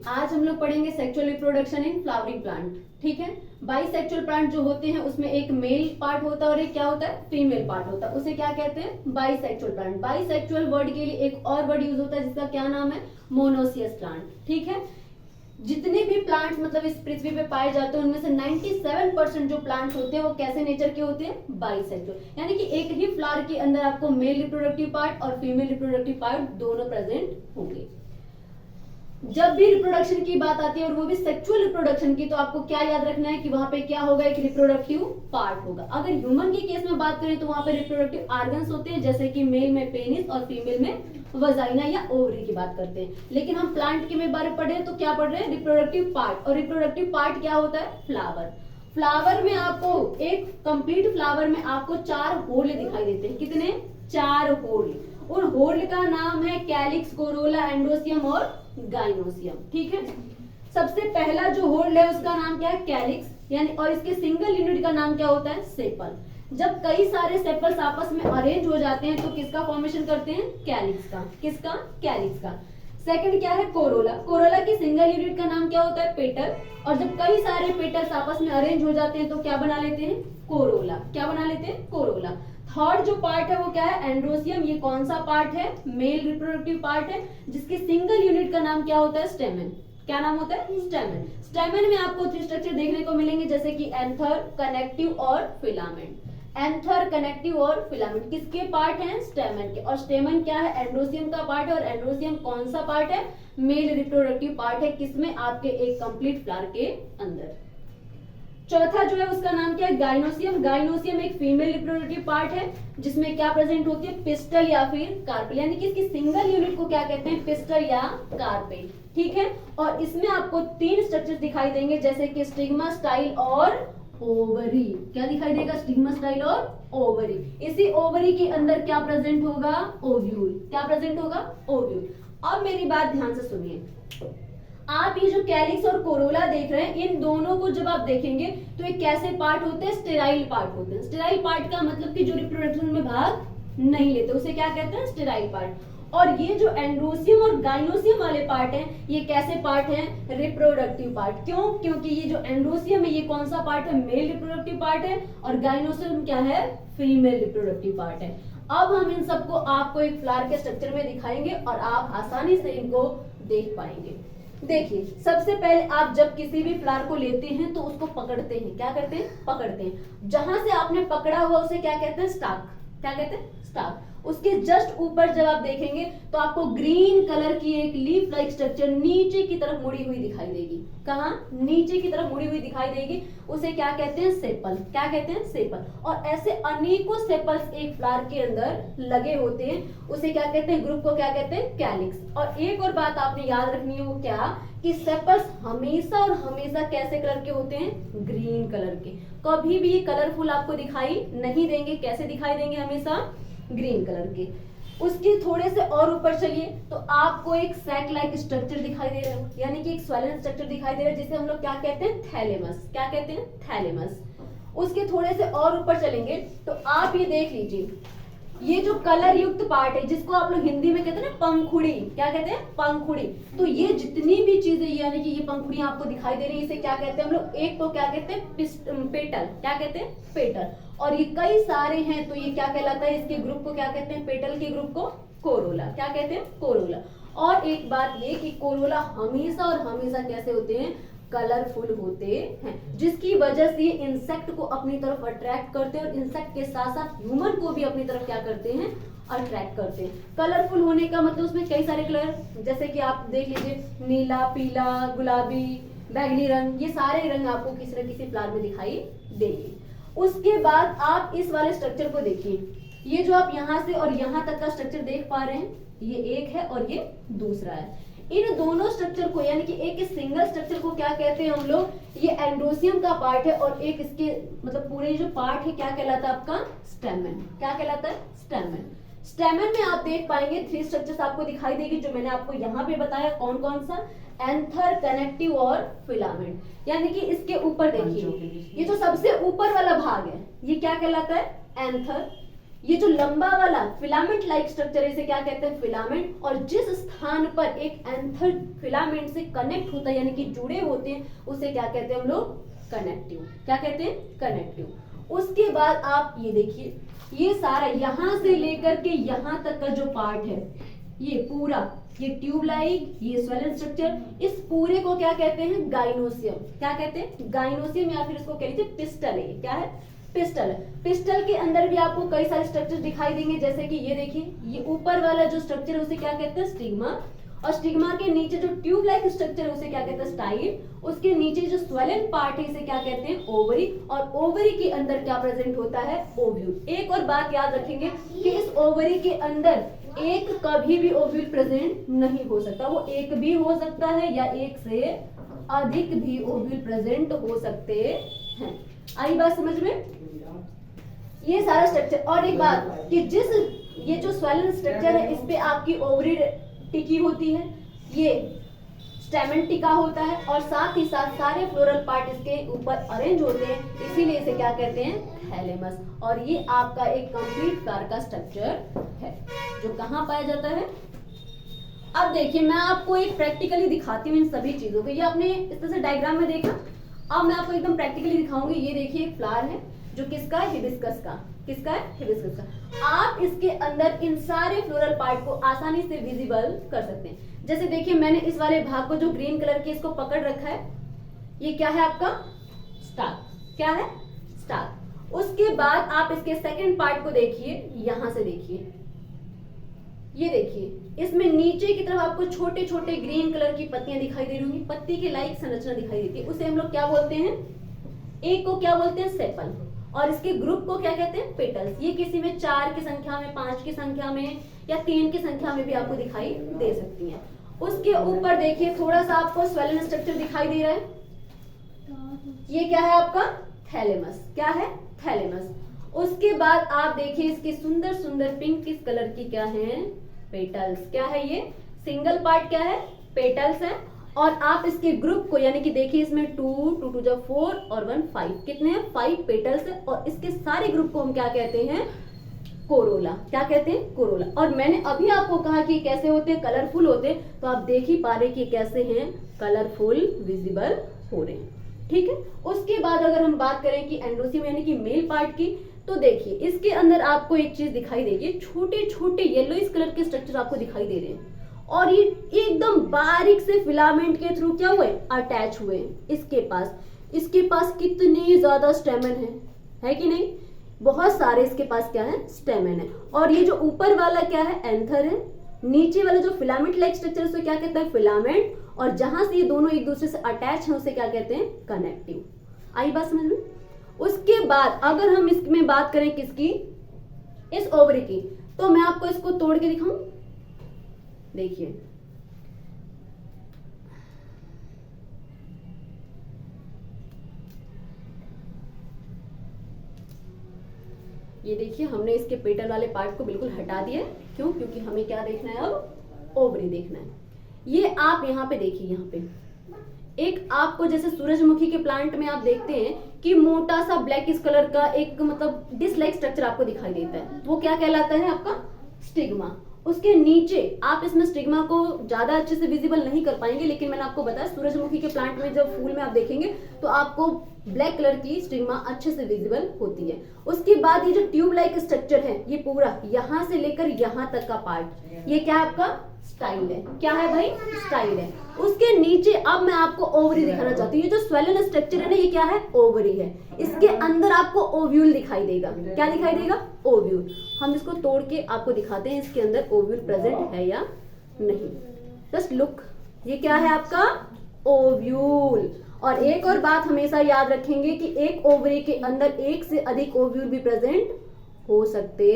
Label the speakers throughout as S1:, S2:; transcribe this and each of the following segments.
S1: आज हम लोग पढ़ेंगे sexual reproduction in flowering plant. ठीक है, बाइसेक्सुअल प्लांट जो होते हैं उसमें एक मेल पार्ट होता है और एक क्या होता है, फीमेल पार्ट होता है। उसे क्या कहते हैं, बाइसेक्सुअल प्लांट। बाइसेक्सुअल वर्ड के लिए एक और वर्ड यूज होता है जिसका क्या नाम है, मोनोसियस प्लांट। ठीक है, जितने भी प्लांट्स मतलब इस पृथ्वी पे पाए जाते हैं उनमें से 97% जो प्लांट्स होते हैं वो कैसे नेचर के होते हैं, बाइसेक्सुअल। यानी कि एक ही फ्लावर के अंदर आपको मेल रिप्रोडक्टिव पार्ट और फीमेल रिप्रोडक्टिव पार्ट दोनों प्रेजेंट होंगे। जब भी रिप्रोडक्शन की बात आती है और वो भी सेक्सुअल रिप्रोडक्शन की, तो आपको क्या याद रखना है कि वहां पे क्या होगा, एक रिप्रोडक्टिव पार्ट होगा। अगर ह्यूमन के केस में बात करें तो वहां पे रिप्रोडक्टिव ऑर्गन्स होते हैं, जैसे कि मेल में पेनिस और फीमेल में वजाइना या ओवरी की बात करते हैं। लेकिन हम प्लांट के में बारे पढ़ रहे हैं तो क्या पढ़ रहे हैं, रिप्रोडक्टिव पार्ट। और रिप्रोडक्टिव पार्ट क्या होता है, फ्लावर। फ्लावर में आपको एक कंप्लीट फ्लावर में आपको 4 होल दिखाई देते हैं। कितने, 4 होल। उन होल का नाम है कैलिक्स, कोरोला, एंड्रोसियम और गाइनोसियम। ठीक है, सबसे पहला जो होल है उसका नाम क्या है, कैलिक्स, यानी और इसके सिंगल यूनिट का नाम क्या होता है, सेपल। जब कई सारे सेपल्स आपस में अरेंज हो जाते हैं तो किसका फॉर्मेशन करते हैं, कैलिक्स का। किसका, कैलिक्स का। सेकंड क्या है, कोरोला। कोरोला की सिंगल यूनिट का नाम क्या होता है, पेटल। और जब कई सारे पेटल्स आपस में अरेंज हो जाते हैं तो क्या बना लेते हैं, कोरोला। क्या बना लेते हैं, कोरोला। थर्ड जो पार्ट है वो क्या है, एंड्रोसियम। ये कौन सा पार्ट है, मेल रिप्रोडक्टिव पार्ट है, जिसकी सिंगल यूनिट का नाम क्या होता है, स्टेमन। क्या नाम होता है, स्टेमन। स्टेमन में आपको 3 स्ट्रक्चर देखने को मिलेंगे, जैसे कि एंथर, कनेक्टिव और फिलामेंट। एंथर, कनेक्टिव और फिलामेंट किसके पार्ट हैं, स्टेमन के। और स्टेमन क्या है, एंड्रोसियम का पार्ट है। और एंड्रोसियम कौन सा पार्ट है, मेल रिप्रोडक्टिव पार्ट है। किसमें, आपके एक कंप्लीट फ्लावर के अंदर। चौथा जो है उसका नाम क्या है, गाइनोसियम। गाइनोसियम एक फीमेल रिप्रोडक्टिव पार्ट है जिसमें क्या प्रेजेंट होती है, पिस्टल या फिर कार्पेल। यानी कि इसकी सिंगल यूनिट को क्या कहते हैं, पिस्टल या कार्पेल। ठीक है, और इसमें आपको 3 स्ट्रक्चर दिखाई देंगे, जैसे कि स्टिग्मा, स्टाइल और ओवरी। क्या दिखाई देगा, स्टिग्मा, स्टाइल और ओवरी। इसी ओवरी के अंदर क्या प्रेजेंट होगा, ओव्यूल। क्या प्रेजेंट होगा, ओव्यूल। अब मेरी बात ध्यान से सुनिए, आप ये जो कैलिक्स और कोरोला देख रहे हैं, इन दोनों को जब आप देखेंगे तो ये कैसे पार्ट होते हैं, स्टेराइल पार्ट होते हैं। स्टेराइल पार्ट का मतलब कि जो रिप्रोडक्शन में भाग नहीं लेते, उसे क्या कहते हैं, स्टेराइल पार्ट। और ये जो एंड्रोसियम और गाइनोसियम वाले पार्ट हैं, ये कैसे पार्ट हैं, रिप्रोडक्टिव पार्ट। क्यों, क्योंकि ये जो एंड्रोसियम है ये कौन सा पार्ट है, मेल रिप्रोडक्टिव पार्ट है, और गाइनोसियम क्या है, फीमेल रिप्रोडक्टिव पार्ट है। अब हम इन सबको आपको एक फ्लावर के स्ट्रक्चर में दिखाएंगे और आप आसानी से इनको देख पाएंगे। देखिए, सबसे पहले आप जब किसी भी फ्लावर को लेते हैं तो उसको पकड़ते हैं। क्या करते हैं, पकड़ते हैं। जहां से आपने पकड़ा हुआ उसे क्या कहते हैं, स्टाक। क्या कहते हैं, स्टाक। उसके जस्ट ऊपर जब आप देखेंगे तो आपको ग्रीन कलर की एक लीफ लाइक स्ट्रक्चर नीचे की तरफ मुड़ी हुई दिखाई देगी। कहां, नीचे की तरफ मुड़ी हुई दिखाई देगी। उसे क्या कहते हैं, सेपल। क्या कहते हैं, सेपल। और ऐसे अनेकों सेपल्स एक फ्लावर के अंदर लगे होते हैं, उसे क्या कहते हैं, ग्रुप को क्या कहते हैं, कैलिक्स। और एक और बात आपने याद रखनी है, वो क्या, कि सेपल्स हमेशा और हमेशा कैसे कलर के होते हैं, ग्रीन कलर के। कभी भी कलरफुल आपको दिखाई नहीं देंगे। कैसे दिखाई देंगे, हमेशा ग्रीन कलर के। उसके थोड़े से और ऊपर चलिए तो आपको एक सैक लाइक स्ट्रक्चर दिखाई दे रहा है, यानी कि एक स्वेलन स्ट्रक्चर दिखाई दे रहा है, जिसे हम लोग क्या कहते हैं, थैलेमस। क्या कहते हैं, थैलेमस। उसके थोड़े से और ऊपर चलेंगे तो आप ये देख लीजिए, ये जो कलर युक्त पार्ट है जिसको आप लोग हिंदी में कहते हैं ना, पंखुड़ी। क्या कहते हैं, पंखुड़ी। तो ये जितनी भी चीजें, यानी कि ये पंखुड़ी आपको दिखाई दे रही है, इसे क्या कहते हैं हम लोग, एक तो क्या कहते हैं, पेटल। क्या कहते हैं, पेटल। और ये कई सारे हैं तो ये क्या कहलाता है, इसके ग्रुप को क्या कहते हैं, पेटल के ग्रुप को कोरोला। क्या कहते हैं, कोरोला। और एक बात ये कि कोरोला हमेशा और हमेशा कैसे होते हैं, कलरफुल होते हैं, जिसकी वजह से इंसेक्ट को अपनी तरफ अट्रैक्ट करते हैं और इंसेक्ट के साथ साथ ह्यूमन को भी अपनी तरफ क्या करते हैं, अट्रैक्ट करते हैं। कलरफुल होने का मतलब उसमें कई सारे कलर, जैसे कि आप देख लीजिए, नीला, पीला, गुलाबी, बैगनी रंग, ये सारे रंग आपको किसी न किसी फ्लावर में दिखाई देंगे। उसके बाद आप इस वाले स्ट्रक्चर को देखिए, ये जो आप यहाँ से और यहाँ तक का स्ट्रक्चर देख पा रहे हैं, ये एक है और ये दूसरा है। इन दोनों स्ट्रक्चर को, यानी कि एक सिंगल स्ट्रक्चर को क्या कहते हैं हम लोग, ये एंड्रोसियम का पार्ट है, और एक इसके मतलब पूरे जो पार्ट है क्या कहलाता है आपका, स्टेमन। क्या कहलाता है, स्टेमन। स्टेमन में आप देख पाएंगे 3 स्ट्रक्चर्स आपको दिखाई देगी, जो मैंने आपको यहाँ पे बताया। कौन कौन सा, एंथर, कनेक्टिव और फिलामेंट। यानी कि इसके ऊपर देखिए, ये जो सबसे ऊपर वाला भाग है ये क्या कहलाता है, एंथर। ये जो लंबा वाला फिलामेंट लाइक स्ट्रक्चर है इसे क्या कहते हैं, फिलामेंट। और जिस स्थान पर एक एंथर फिलामेंट से कनेक्ट होता है यानी कि जुड़े होते हैं उसे क्या कहते हैं हम लोग, कनेक्टिव। क्या कहते हैं, कनेक्टिव। उसके बाद आप ये देखिए, ये सारा यहां से लेकर के यहां तक का जो पार्ट है, ये पूरा, ये ट्यूब लाइक, ये स्वेलन स्ट्रक्चर, इस पूरे को क्या कहते हैं, गाइनोसियम। क्या कहते हैं, गाइनोसियम, या फिर इसको कह लीजिए पिस्टल है। क्या है, पिस्टल है। पिस्टल के अंदर भी आपको कई सारे स्ट्रक्चर दिखाई देंगे, जैसे कि ये देखिए, ये ऊपर वाला जो स्ट्रक्चर है उसे क्या कहते हैं, स्टिग्मा। और स्टिग्मा के नीचे जो ट्यूब लाइक स्ट्रक्चर है उसे क्या कहते हैं, स्टाइल। उसके नीचे जो स्वेलन पार्ट है इसे क्या कहते हैं, ओवरी। और ओवरी के अंदर क्या प्रेजेंट होता है, ओव्यूल। एक और बात याद रखेंगे कि इस ओवरी के अंदर एक कभी भी ओव्यूल प्रेजेंट नहीं हो सकता, वो एक भी हो सकता है या एक से अधिक भी ओव्यूल प्रेजेंट हो सकते हैं। आई बात समझ में, ये सारा स्ट्रक्चर। और एक बात कि जिस ये जो स्वेलन स्ट्रक्चर है इस पे आपकी ओवरी टिकी होती है, ये स्टेमन टिका होता है, और साथ ही साथ सारे फ्लोरल पार्ट इसके ऊपर अरेंज होते हैं, इसीलिए इसे क्या कहते हैं, थैलेमस। और ये आपका एक कंप्लीट फ्लावर का स्ट्रक्चर है जो कहाँ पाया जाता है। अब देखिए मैं आपको एक प्रैक्टिकली दिखाती हूँ इन सभी चीजों को। ये आपने इस तरह से डायग्राम में देखा, अब मैं आपको एकदम प्रैक्टिकली दिखाऊंगी। ये देखिए एक फ्लावर है जो किसका है, हिबिस्कस का। किसका है, हिबिस्कस का। आप इसके अंदर इन सारे फ्लोरल पार्ट को आसानी से विजिबल कर सकते हैं। जैसे देखिए मैंने इस वाले भाग को जो ग्रीन कलर की इसको पकड़ रखा है, ये क्या है आपका, स्टार्क। क्या है, स्टार्क। उसके बाद आप इसके सेकंड पार्ट को देखिए, यहां से देखिए, ये देखिए इसमें नीचे की तरफ आपको छोटे छोटे ग्रीन कलर की पत्तियां दिखाई दे रही होंगी, पत्ती के लाइक संरचना दिखाई देती है, उसे हम लोग क्या बोलते हैं, एक को क्या बोलते हैं, सेपल। और इसके ग्रुप को क्या कहते हैं, पेटल्स। ये किसी में 4 की संख्या में, 5 की संख्या में या 3 की संख्या में भी आपको दिखाई दे सकती हैं। उसके ऊपर देखिए थोड़ा सा आपको स्वेलन स्ट्रक्चर दिखाई दे रहा है, ये क्या है आपका, थैलेमस। क्या है, थैलेमस। उसके बाद आप देखिए इसके सुंदर सुंदर पिंक किस कलर की क्या है, पेटल्स। क्या है, ये सिंगल पार्ट क्या है, पेटल्स है। और आप इसके ग्रुप को यानी कि देखिए इसमें 2 2 2 जा 4 और 1 5 कितने हैं, 5 पेटल्स है। और इसके सारे ग्रुप को हम क्या कहते हैं, कोरोला। क्या कहते हैं, कोरोला। और मैंने अभी आपको कहा कि कैसे होते हैं, कलरफुल होते हैं, तो आप देख ही पा रहे कि कैसे हैं, कलरफुल विजिबल हो रहे हैं। ठीक है। उसके बाद अगर हम बात करें कि एंडोसियम यानी कि मेल पार्ट की, तो देखिए इसके अंदर आपको एक चीज दिखाई देगी, छोटे छोटे येलोइश कलर के स्ट्रक्चर आपको दिखाई दे रहे हैं, और ये एकदम बारीक से फिलामेंट के थ्रू क्या हुए, अटैच हुए हैं। इसके पास कितने ज्यादा स्टेमन है कि नहीं, बहुत सारे इसके पास क्या है, स्टेमन है। और ये जो ऊपर वाला क्या है, एंथर है। नीचे वाला जो फिलामेंट लाइक स्ट्रक्चर है उसे क्या कहते हैं, फिलामेंट। और जहां से ये दोनों एक दूसरे से अटैच है उसे क्या कहते हैं, कनेक्टिव। आई बात समझ में। उसके बाद अगर हम इसमें बात करें किसकी, इस ओवरी की, तो मैं आपको इसको तोड़ के दिखाऊं। देखिए ये देखिए हमने इसके पेटल वाले पार्ट को बिल्कुल हटा दिया है। क्यों, क्योंकि हमें क्या देखना है, अब ओवरी देखना है। ये आप यहाँ पे देखिए, यहाँ पे एक आपको जैसे सूरजमुखी के प्लांट में आप देखते हैं कि मोटा सा ब्लैक इस कलर का एक मतलब डिस्क लाइक स्ट्रक्चर आपको दिखाई देता है, वो क्या कहलाता है आपका, स्टिग्मा। उसके नीचे आप इसमें स्टिग्मा को ज्यादा अच्छे से विजिबल नहीं कर पाएंगे, लेकिन मैंने आपको बताया सूरजमुखी के प्लांट में जब फूल में आप देखेंगे तो आपको ब्लैक कलर की स्टिग्मा अच्छे से विजिबल होती है। उसके बाद ये जो ट्यूब लाइक स्ट्रक्चर है, ये पूरा यहां से लेकर यहां तक का पार्ट, ये क्या है आपका, स्टाइल है। क्या है भाई, स्टाइल है। उसके नीचे अब मैं आपको ओवरी दिखाना चाहती हूँ। ये जो स्वेलन स्ट्रक्चर है ना, ये क्या है, ओवरी है। इसके अंदर आपको ओव्यूल दिखाई देगा। क्या दिखाई देगा, ओव्यूल। हम इसको तोड़ के आपको दिखाते हैं इसके अंदर ओव्यूल प्रेजेंट है या नहीं। जस्ट लुक, ये क्या है आपका, ओव्यूल। और एक और बात हमेशा याद रखेंगे कि एक ओवरी के अंदर एक से अधिक ओव्यूल भी प्रेजेंट हो सकते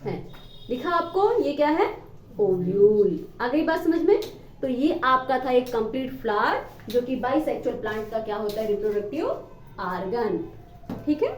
S1: हैं। दिखा आपको, ये क्या है, ओव्यूल। आ गई बात समझ में। तो ये आपका था एक कंप्लीट फ्लावर जो कि बाइसेक्सुअल प्लांट का क्या होता है, रिप्रोडक्टिव ऑर्गन। ठीक है।